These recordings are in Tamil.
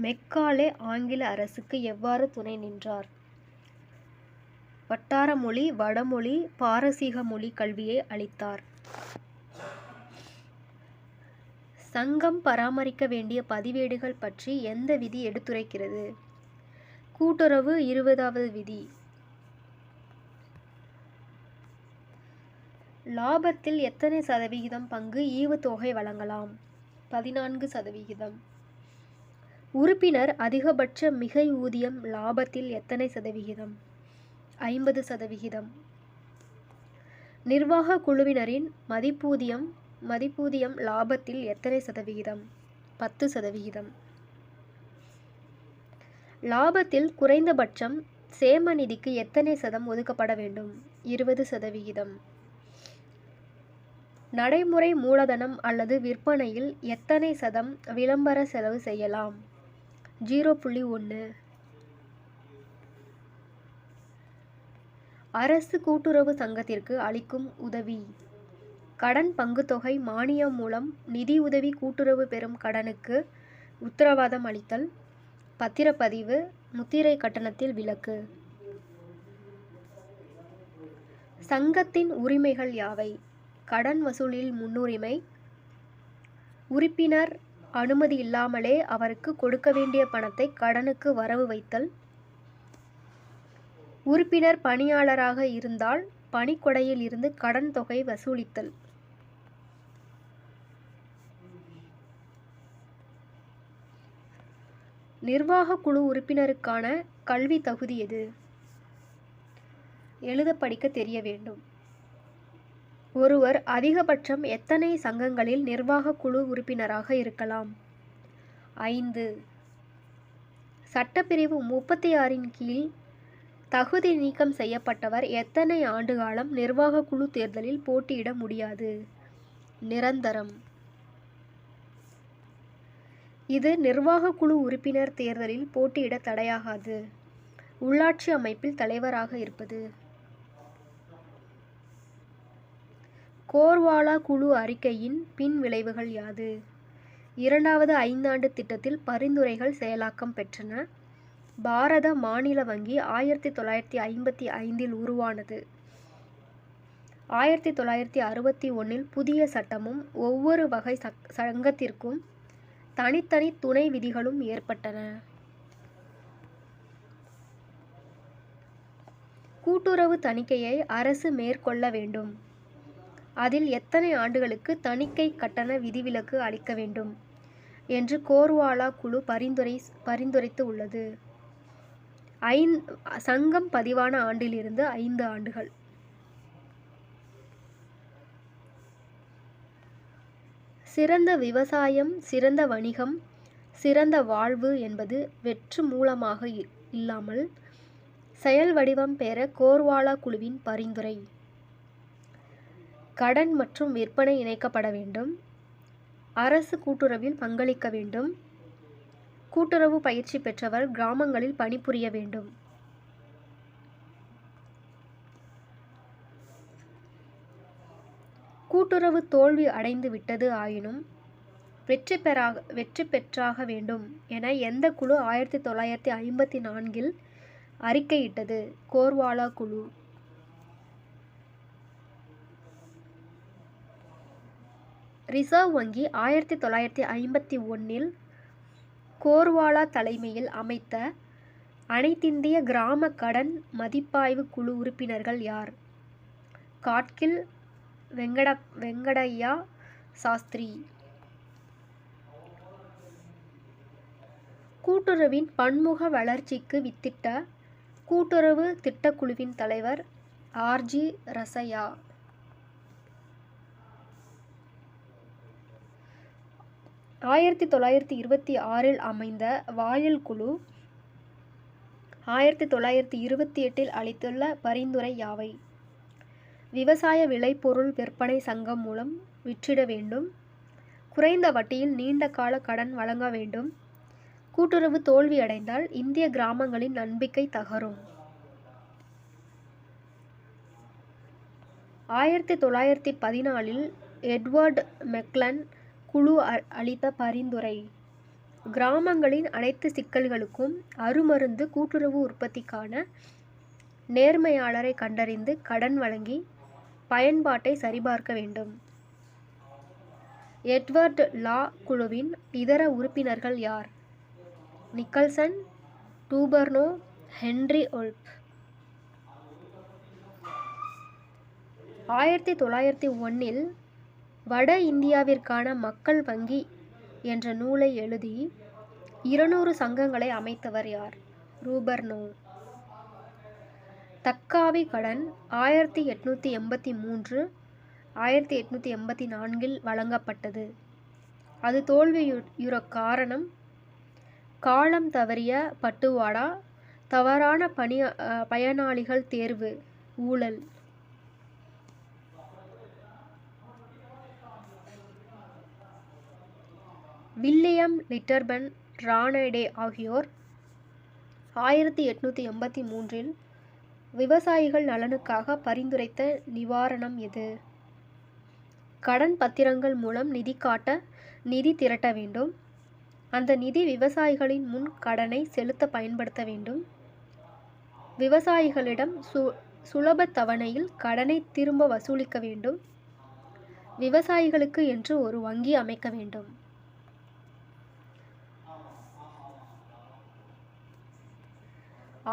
மெக்காலே ஆங்கில அரசுக்கு எவ்வாறு துணை நின்றார்? வட்டார மொழி, வடமொழி, பாரசீக மொழி கல்வியை அளித்தார். சங்கம் பராமரிக்க வேண்டிய பதிவேடுகள் பற்றி எந்த விதி எடுத்துரைக்கிறது? கூட்டுறவு 20வது விதி. லாபத்தில் எத்தனை சதவிகிதம் பங்கு ஈவுத்தொகை வழங்கலாம்? 14%. உறுப்பினர் அதிகபட்ச மிகை ஊதியம் லாபத்தில் எத்தனை சதவிகிதம்? 50%. நிர்வாக குழுவினரின் மதிப்பூதியம் லாபத்தில் எத்தனை சதவிகிதம்? 10%. லாபத்தில் குறைந்தபட்சம் சேம நிதிக்கு எத்தனை சதம் ஒதுக்கப்பட வேண்டும்? 20%. நடைமுறை மூலதனம் அல்லது விற்பனையில் எத்தனை சதம் விளம்பர செலவு செய்யலாம்? 0.1. அரசு கூட்டுறவு சங்கத்திற்கு அளிக்கும் உதவி. கடன் பங்குத்தொகை மானியம் மூலம் நிதி உதவி, கூட்டுறவு பெறும் கடனுக்கு உத்தரவாதம் அளித்தல், பத்திரப்பதிவு, முத்திரை கட்டணத்தில் விலக்கு. சங்கத்தின் உரிமைகள் யாவை? கடன் வசூலில் முன்னுரிமை, உறுப்பினர் அனுமதி இல்லாமலே அவருக்கு கொடுக்க வேண்டிய பணத்தை கடனுக்கு வரவு வைத்தல், உறுப்பினர் பணியாளராக இருந்தால் பணிக்கொடையில் இருந்து கடன் தொகை வசூலித்தல். நிர்வாக குழு உறுப்பினருக்கான கல்வி தகுதி எது? எழுத படிக்க தெரிய வேண்டும். ஒருவர் அதிகபட்சம் எத்தனை சங்கங்களில் நிர்வாக குழு உறுப்பினராக இருக்கலாம்? 5. சட்டப்பிரிவு 36 கீழ் தகுதி நீக்கம் செய்யப்பட்டவர் எத்தனை ஆண்டுகாலம் நிர்வாக குழு தேர்தலில் போட்டியிட முடியாது? நிரந்தரம். இது நிர்வாக குழு உறுப்பினர் தேர்தலில் போட்டியிட தடையாகாது. உள்ளாட்சி அமைப்பில் தலைவராக இருப்பது. கோர்வாலா குழு அறிக்கையின் பின் விளைவுகள் யாது? 2வது 5ஆண்டு திட்டத்தில் பரிந்துரைகள் செயலாக்கம் பெற்றன. பாரத மாநில வங்கி 1955 உருவானது. 1961 புதிய சட்டமும் ஒவ்வொரு வகை சங்கத்திற்கும் தனித்தனி துணை விதிகளும் ஏற்பட்டன. கூட்டுறவு தணிக்கையை அரசு மேற்கொள்ள வேண்டும். அதில் எத்தனை ஆண்டுகளுக்கு தணிக்கை கட்டண விதிவிலக்கு அளிக்க வேண்டும் என்று கோர்வாலா குழு பரிந்துரைத்து உள்ளது. சங்கம் பதிவான ஆண்டிலிருந்து 5 ஆண்டுகள். சிறந்த விவசாயம், சிறந்த வணிகம், சிறந்த வாழ்வு என்பது வெற்று மூலமாக இல்லாமல் செயல் வடிவம் பெற கோர்வாலா குழுவின் பரிந்துரை. கடன் மற்றும் விற்பனை இணைக்கப்பட வேண்டும். அரசு கூட்டுறவில் பங்களிக்க வேண்டும். கூட்டுறவு பயிற்சி பெற்றவர் கிராமங்களில் பணிபுரிய வேண்டும். கூட்டுறவு தோல்வி அடைந்து விட்டது ஆயினும் வெற்றி பெற்றாக வேண்டும் என எந்த குழு 1954 அறிக்கையிட்டது? கோர்வாலா குழு. ரிசர்வ் வங்கி 1951 கோர்வாலா தலைமையில் அமைத்த அனைத்திந்திய கிராம கடன் மதிப்பாய்வு குழு உறுப்பினர்கள் யார்? காட்கில் வெங்கடையா சாஸ்திரி. கூட்டுறவின் பன்முக வளர்ச்சிக்கு வித்திட்ட கூட்டுறவு திட்டக்குழுவின் தலைவர் ஆர்.ஜி. ரசையா. 1926 அமைந்த வாயில் குழு 1928 அளித்துள்ள பரிந்துரை யாவை? விவசாய விளைபொருள் விற்பனை சங்கம் மூலம் விற்றிட வேண்டும். குறைந்த வட்டியில் நீண்ட கால கடன் வழங்க வேண்டும். கூட்டுறவு தோல்வியடைந்தால் இந்திய கிராமங்களின் நம்பிக்கை தகரும். 1914 எட்வர்ட் மெக்லன் குழு அளித்த பரிந்துரை. கிராமங்களின் அனைத்து சிக்கல்களுக்கும் அருமருந்து கூட்டுறவு உற்பத்திக்கான நேர்மையாளரை கண்டறிந்து கடன் வழங்கி பயன்பாட்டை சரிபார்க்க வேண்டும். எட்வர்ட் லா குழுவின் இதர உறுப்பினர்கள் யார்? Nicholson, டூபர்னோ, Henry ஒல்ப். 1901 வட இந்தியாவிற்கான மக்கள் வங்கி என்ற நூலை எழுதி 200 சங்கங்களை அமைத்தவர் யார்? ரூபர்னோ. தக்காவி கடன் 1883 1884 வழங்கப்பட்டது. அது தோல்வியுற காரணம் காலம் தவறிய பட்டுவாடா, தவறான பயனாளிகள் தேர்வு, ஊழல். வில்லியம் லிட்டர்பன் ரானடே ஆகியோர் 1883 விவசாயிகள் நலனுக்காக பரிந்துரைத்த நிவாரணம் எது? கடன் பத்திரங்கள் மூலம் நிதி திரட்ட வேண்டும். அந்த நிதி விவசாயிகளின் முன் கடனை செலுத்த பயன்படுத்த வேண்டும். விவசாயிகளிடம் சுலப தவணையில் கடனை திரும்ப வசூலிக்க வேண்டும். விவசாயிகளுக்கு என்று ஒரு வங்கி அமைக்க வேண்டும்.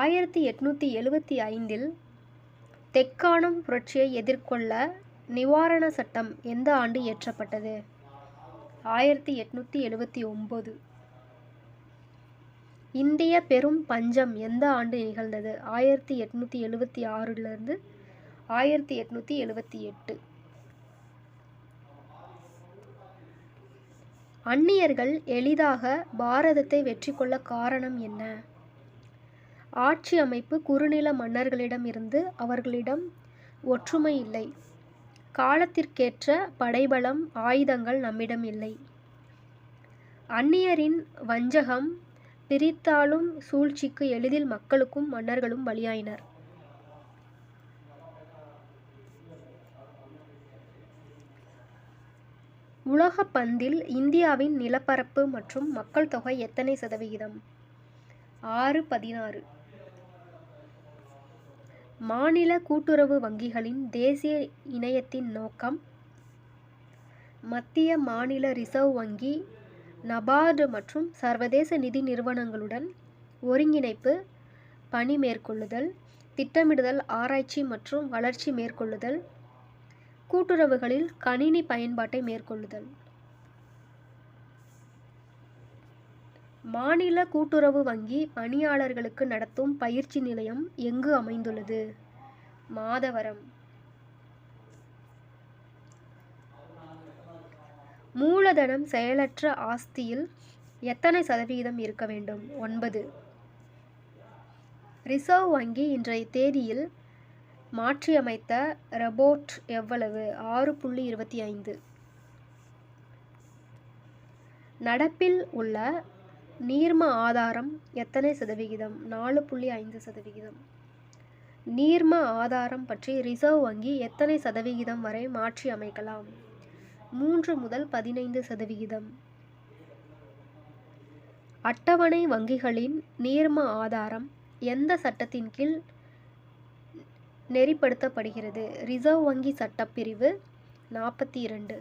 ஆயிரத்தி 1875 தெக்கானம் புரட்சியை எதிர்கொள்ள நிவாரண சட்டம் எந்த ஆண்டு இயற்றப்பட்டது? 1879. இந்திய பெரும் பஞ்சம் எந்த ஆண்டு நிகழ்ந்தது? 1876 1878. அந்நியர்கள் எளிதாக பாரதத்தை வெற்றி கொள்ள காரணம் என்ன? ஆட்சி அமைப்பு குறுநில மன்னர்களிடம் இருந்து அவர்களிடம் ஒற்றுமை இல்லை. காலத்திற்கேற்ற படைபலம், ஆயுதங்கள் நம்மிடம் இல்லை. அந்நியரின் வஞ்சகம், பிரித்தாளும் சூழ்ச்சிக்கு எளிதில் மக்களுக்கும் மன்னர்களும் பலியாயினர். உலக பந்தில் இந்தியாவின் நிலப்பரப்பு மற்றும் மக்கள் தொகை எத்தனை சதவிகிதம்? 6.16. மாநில கூட்டுறவு வங்கிகளின் தேசிய இணையத்தின் நோக்கம். மத்திய மாநில ரிசர்வ் வங்கி, நபார்டு மற்றும் சர்வதேச நிதி நிறுவனங்களுடன் ஒருங்கிணைப்பு, பணி மேற்கொள்ளுதல், திட்டமிடுதல், ஆராய்ச்சி மற்றும் வளர்ச்சி மேற்கொள்ளுதல், கூட்டுறவுகளில் கணினி பயன்பாட்டை மேற்கொள்ளுதல். மாநில கூட்டுறவு வங்கி பணியாளர்களுக்கு நடத்தும் பயிற்சி நிலையம் எங்கு அமைந்துள்ளது? மாதவரம். மூலதனம் செயலற்ற ஆஸ்தியில் எத்தனை சதவிகிதம் இருக்க வேண்டும்? 9. ரிசர்வ் வங்கி இன்றைய தேதியில் மாற்றியமைத்த ரெபோட் எவ்வளவு? 6.25. நடப்பில் உள்ள நீர்ம ஆதாரம் எத்தனை சதவிகிதம்? 4.5%. நீர்ம ஆதாரம் பற்றி ரிசர்வ் வங்கி எத்தனை சதவிகிதம் வரை மாற்றி அமைக்கலாம்? 3 முதல் 15%. அட்டவணை வங்கிகளின் நீர்ம ஆதாரம் எந்த சட்டத்தின் கீழ் நெறிப்படுத்தப்படுகிறது? ரிசர்வ் வங்கி சட்டப்பிரிவு 42.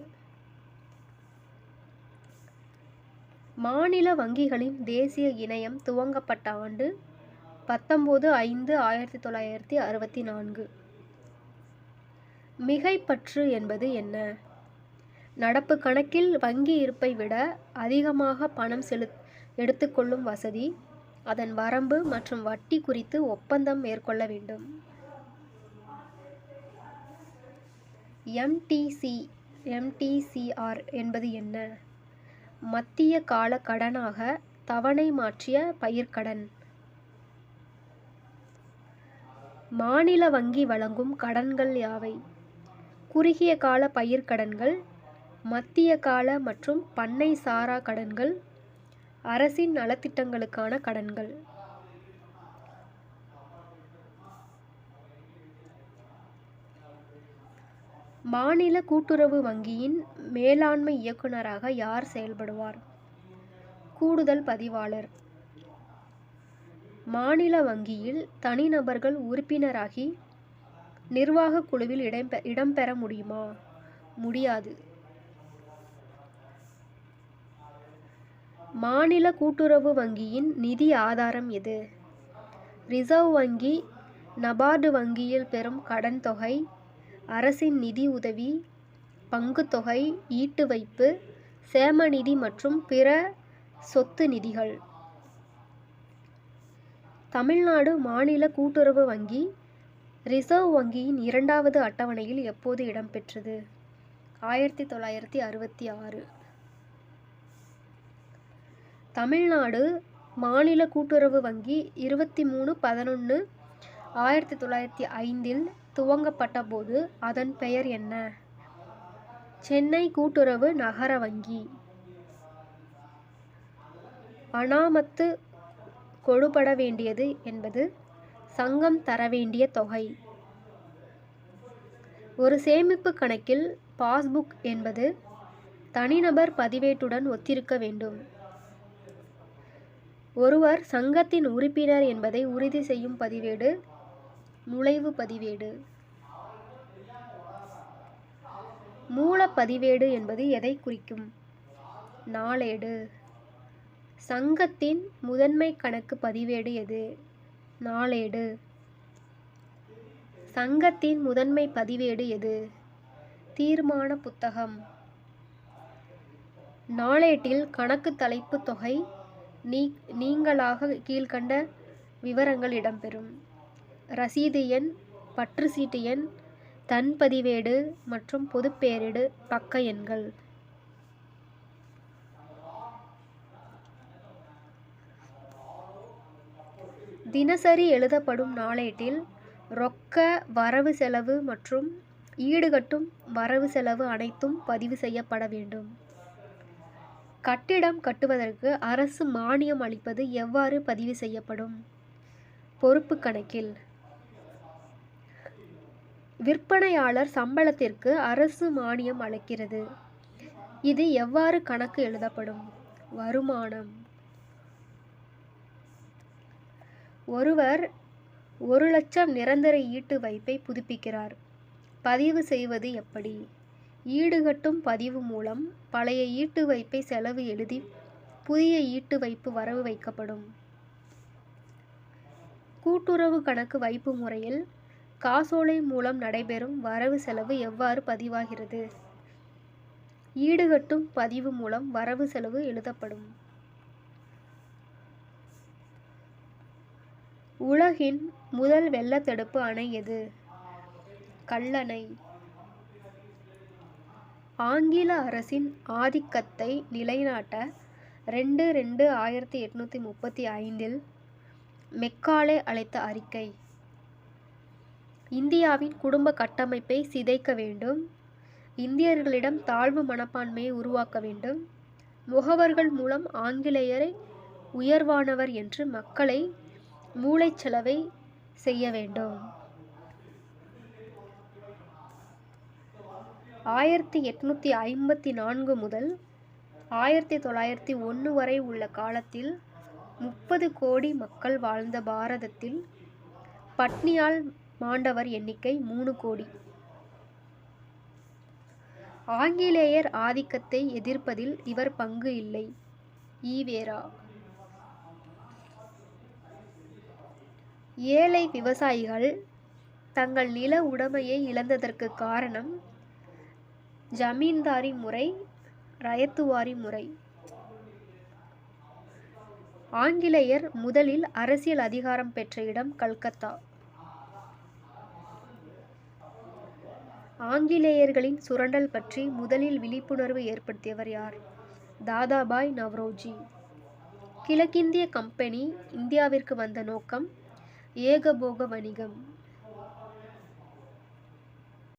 மாநில வங்கிகளின் தேசிய இணையம் துவங்கப்பட்ட ஆண்டு 19/5/1964. மிகைப்பற்று என்பது என்ன? நடப்பு கணக்கில் வங்கி இருப்பை விட அதிகமாக பணம் எடுத்துக்கொள்ளும் வசதி, அதன் வரம்பு மற்றும் வட்டி குறித்து ஒப்பந்தம் மேற்கொள்ள வேண்டும். MTCR என்பது என்ன? மத்திய கால கடனாக தவணை மாற்றிய பயிர்க்கடன். மாநில வங்கி வழங்கும் கடன்கள் யாவை? குறுகிய கால பயிர்க்கடன்கள், மத்திய கால மற்றும் பண்ணை சாரா கடன்கள், அரசின் நலத்திட்டங்களுக்கான கடன்கள். மாநில கூட்டுறவு வங்கியின் மேலாண்மை இயக்குநராக யார் செயல்படுவார்? கூடுதல் பதிவாளர். மாநில வங்கியில் தனிநபர்கள் உறுப்பினராகி நிர்வாகக் குழுவில் இடம்பெற முடியுமா? முடியாது. மாநில கூட்டுறவு வங்கியின் நிதி ஆதாரம் எது? ரிசர்வ் வங்கி, நபார்டு வங்கியில் பெறும் கடன் தொகை, அரசின் நிதி உதவி, பங்குத்தொகை, ஈட்டு வைப்பு, சேமநிதி மற்றும் பிற சொத்து நிதிகள். தமிழ்நாடு மாநில கூட்டுறவு வங்கி ரிசர்வ் வங்கியின் 2வது அட்டவணையில் எப்போது இடம்பெற்றது? 1966. தமிழ்நாடு மாநில கூட்டுறவு வங்கி 23/11/1905 துவங்கப்பட்ட போது அதன் பெயர் என்ன? சென்னை கூட்டுறவு நகர வங்கி. அனாமத்து கொடுபட வேண்டியது என்பது சங்கம் தர வேண்டிய தொகை. ஒரு சேமிப்பு கணக்கில் பாஸ்புக் என்பது தனிநபர் பதிவேட்டுடன் ஒத்திருக்க வேண்டும். ஒருவர் சங்கத்தின் உறுப்பினர் என்பதை உறுதி செய்யும் பதிவேடு நுழைவு பதிவேடு. மூலப்பதிவேடு என்பது எதை குறிக்கும்? நாளேடு. சங்கத்தின் முதன்மை கணக்கு பதிவேடு எது? நாளேடு. சங்கத்தின் முதன்மை பதிவேடு எது? தீர்மான புத்தகம். நாளேட்டில் கணக்கு தலைப்பு தொகை நீங்கலாக கீழ்கண்ட விவரங்கள் இடம்பெறும்: ரசீது எண், பற்றுச்சீட்டு எண், தன் பதிவேடு மற்றும் பொதுப்பேரிடு பக்க எண்கள். தினசரி எழுதப்படும் நாளேட்டில் ரொக்க வரவு செலவு மற்றும் ஈடுகட்டும் வரவு செலவு அனைத்தும் பதிவு செய்யப்பட வேண்டும். கட்டிடம் கட்டுவதற்கு அரசு மானியம் அளிப்பது எவ்வாறு பதிவு செய்யப்படும்? பொறுப்பு கணக்கில். விற்பனையாளர் சம்பளத்திற்கு அரசு மானியம் அளிக்கிறது. இது எவ்வாறு கணக்கு எழுதப்படும்? வருமானம். ஒருவர் 1,00,000 நிரந்தர ஈட்டு வைப்பை புதுப்பிக்கிறார். பதிவு செய்வது எப்படி? ஈடுகட்டும் பதிவு மூலம் பழைய ஈட்டு வைப்பை செலவு எழுதி புதிய ஈட்டு வைப்பு வரவு வைக்கப்படும். கூட்டுறவு கணக்கு வைப்பு முறையில் காசோலை மூலம் நடைபெறும் வரவு செலவு எவ்வாறு பதிவாகிறது? ஈடுகட்டும் பதிவு மூலம் வரவு செலவு எழுதப்படும். உலகின் முதல் வெள்ளத்தடுப்பு அணை எது? கல்லணை. ஆங்கில அரசின் ஆதிக்கத்தை நிலைநாட்ட 2/2/1835 மெக்காலே அளித்த அறிக்கை. இந்தியாவின் குடும்ப கட்டமைப்பை சிதைக்க வேண்டும். இந்தியர்களிடம் தாழ்வு மனப்பான்மையை உருவாக்க வேண்டும். முகவர்கள் மூலம் ஆங்கிலேயரை உயர்வானவர் என்று மக்களை மூளைச்சலவை செய்ய வேண்டும். 1854 முதல் 1901 வரை உள்ள காலத்தில் 30 கோடி மக்கள் வாழ்ந்த பாரதத்தில் பட்னியால் மாண்டவர் எண்ணிக்கை 3 கோடி. ஆங்கிலேயர் ஆதிக்கத்தை எதிர்ப்பதில் இவர் பங்கு இல்லை. ஈவேரா. ஏழை விவசாயிகள் தங்கள் நில உடைமையை இழந்ததற்கு காரணம் ஜமீன்தாரி முறை, ரயத்துவாரி முறை. ஆங்கிலேயர் முதலில் அரசியல் அதிகாரம் பெற்ற இடம் கல்கத்தா. ஆங்கிலேயர்களின் சுரண்டல் பற்றி முதலில் விழிப்புணர்வு ஏற்படுத்தியவர் யார்? தாதாபாய் நவ்ரோஜி. கிழக்கிந்திய கம்பெனி இந்தியாவிற்கு வந்த நோக்கம் ஏகபோக வணிகம்.